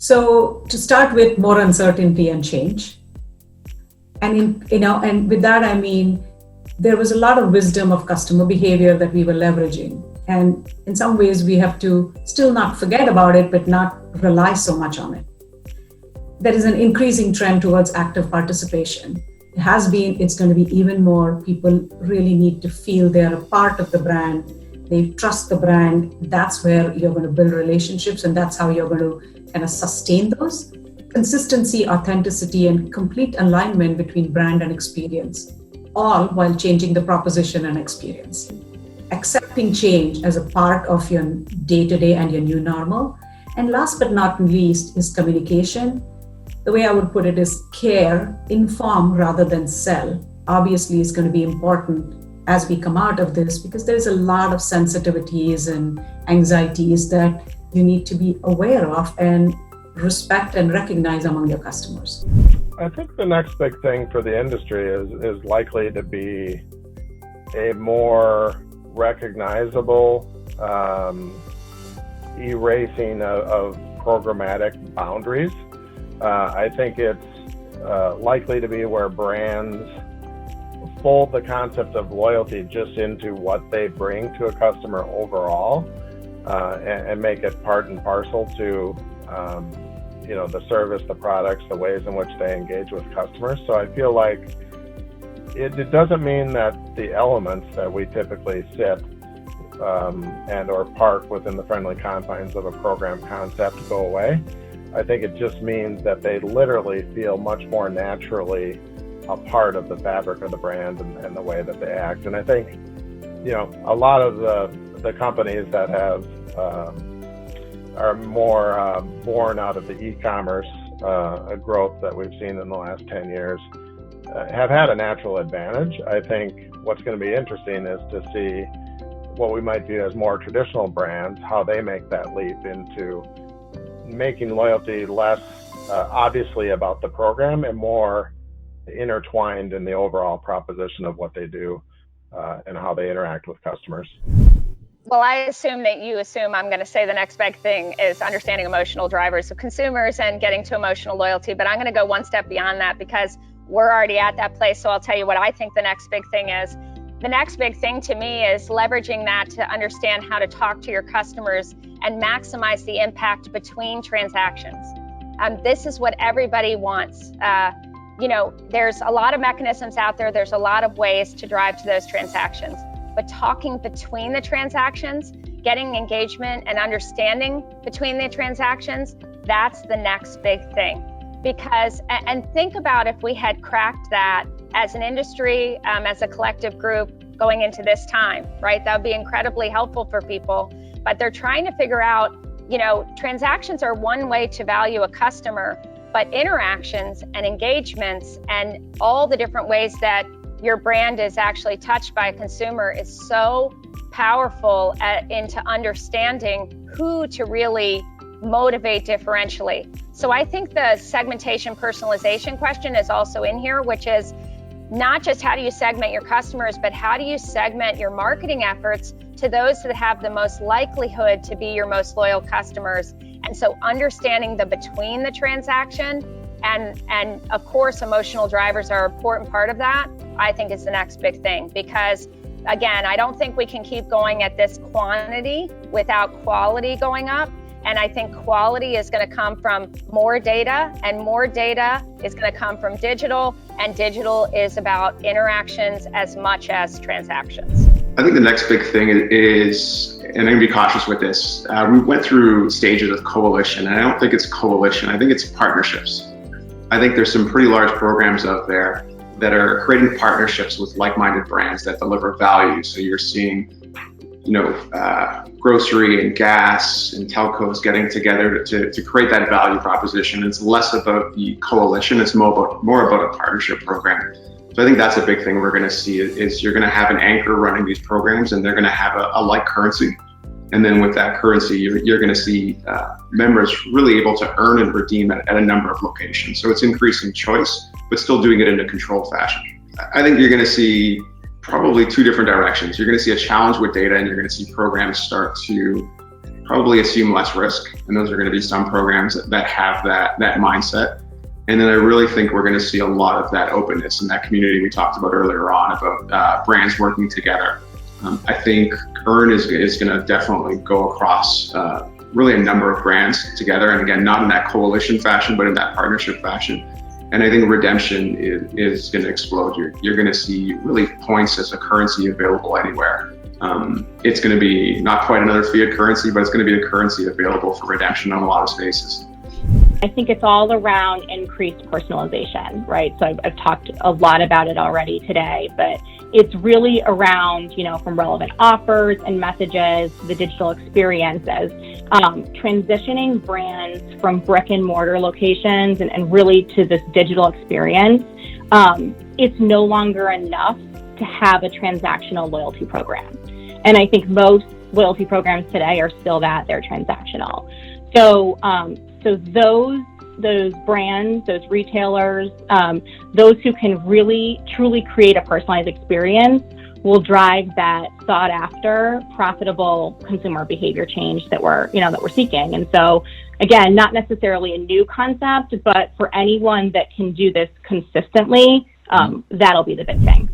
So to start with, more uncertainty and change. And with that, I mean, there was a lot of wisdom of customer behavior that we were leveraging. And in some ways, we have to still not forget about it, but not rely so much on it. There is an increasing trend towards active participation. It has been, it's going to be even more. People really need to feel they're a part of the brand. They trust the brand. That's where you're going to build relationships, and that's how you're going to kind of sustain those. Consistency, authenticity, and complete alignment between brand and experience, all while changing the proposition and experience. Accepting change as a part of your day-to-day and your new normal. And last but not least is communication. The way I would put it is care, inform rather than sell. Obviously, is going to be important as we come out of this, because there's a lot of sensitivities and anxieties that you need to be aware of and respect and recognize among your customers. I think the next big thing for the industry is likely to be a more recognizable erasing of programmatic boundaries. I think it's likely to be where brands fold the concept of loyalty just into what they bring to a customer overall, and make it part and parcel to the service, the products, the ways in which they engage with customers. So I feel like it doesn't mean that the elements that we typically sit and or park within the friendly confines of a program concept go away. I think it just means that they literally feel much more naturally a part of the fabric of the brand and the way that they act. And I think, a lot of the companies that have are more born out of the e-commerce growth that we've seen in the last 10 years have had a natural advantage. I think what's going to be interesting is to see what we might view as more traditional brands, how they make that leap into making loyalty less obviously about the program and more intertwined in the overall proposition of what they do and how they interact with customers. Well, I assume that you assume I'm going to say the next big thing is understanding emotional drivers of consumers and getting to emotional loyalty. But I'm going to go one step beyond that because we're already at that place. So I'll tell you what I think the next big thing is. The next big thing to me is leveraging that to understand how to talk to your customers and maximize the impact between transactions. This is what everybody wants. There's a lot of mechanisms out there. There's a lot of ways to drive to those transactions. But talking between the transactions, getting engagement and understanding between the transactions, that's the next big thing. Because, and think about if we had cracked that as an industry, as a collective group going into this time, right? That would be incredibly helpful for people. But they're trying to figure out, transactions are one way to value a customer, but interactions and engagements and all the different ways that your brand is actually touched by a consumer is so powerful into understanding who to really motivate differentially. So I think the segmentation personalization question is also in here, which is not just how do you segment your customers, but how do you segment your marketing efforts to those that have the most likelihood to be your most loyal customers. And so understanding the between the transaction and of course, emotional drivers are an important part of that, I think is the next big thing. Because again, I don't think we can keep going at this quantity without quality going up. And I think quality is going to come from more data, and more data is going to come from digital, and digital is about interactions as much as transactions. I think the next big thing is, and I'm going to be cautious with this, we went through stages of coalition, and I don't think it's coalition, I think it's partnerships. I think there's some pretty large programs out there that are creating partnerships with like-minded brands that deliver value. So you're seeing grocery and gas and telcos getting together to create that value proposition. It's less about the coalition, it's more about a partnership program. So I think that's a big thing we're going to see is you're going to have an anchor running these programs, and they're going to have a like currency. And then with that currency, you're going to see members really able to earn and redeem at a number of locations. So it's increasing choice, but still doing it in a controlled fashion. I think you're going to see probably two different directions. You're going to see a challenge with data, and you're going to see programs start to probably assume less risk. And those are going to be some programs that have that mindset. And then I really think we're going to see a lot of that openness in that community we talked about earlier on about brands working together. I think Earn is going to definitely go across really a number of brands together. And again, not in that coalition fashion, but in that partnership fashion. And I think redemption is going to explode. You're going to see really points as a currency available anywhere. It's going to be not quite another fiat currency, but it's going to be a currency available for redemption on a lot of spaces. I think it's all around increased personalization, right? So I've talked a lot about it already today, but it's really around, from relevant offers and messages, the digital experiences, transitioning brands from brick and mortar locations and really to this digital experience. It's no longer enough to have a transactional loyalty program. And I think most loyalty programs today are still that, they're transactional. So those brands, those retailers, those who can really truly create a personalized experience will drive that sought after, profitable consumer behavior change that we're seeking. And so again, not necessarily a new concept, but for anyone that can do this consistently, that'll be the big thing.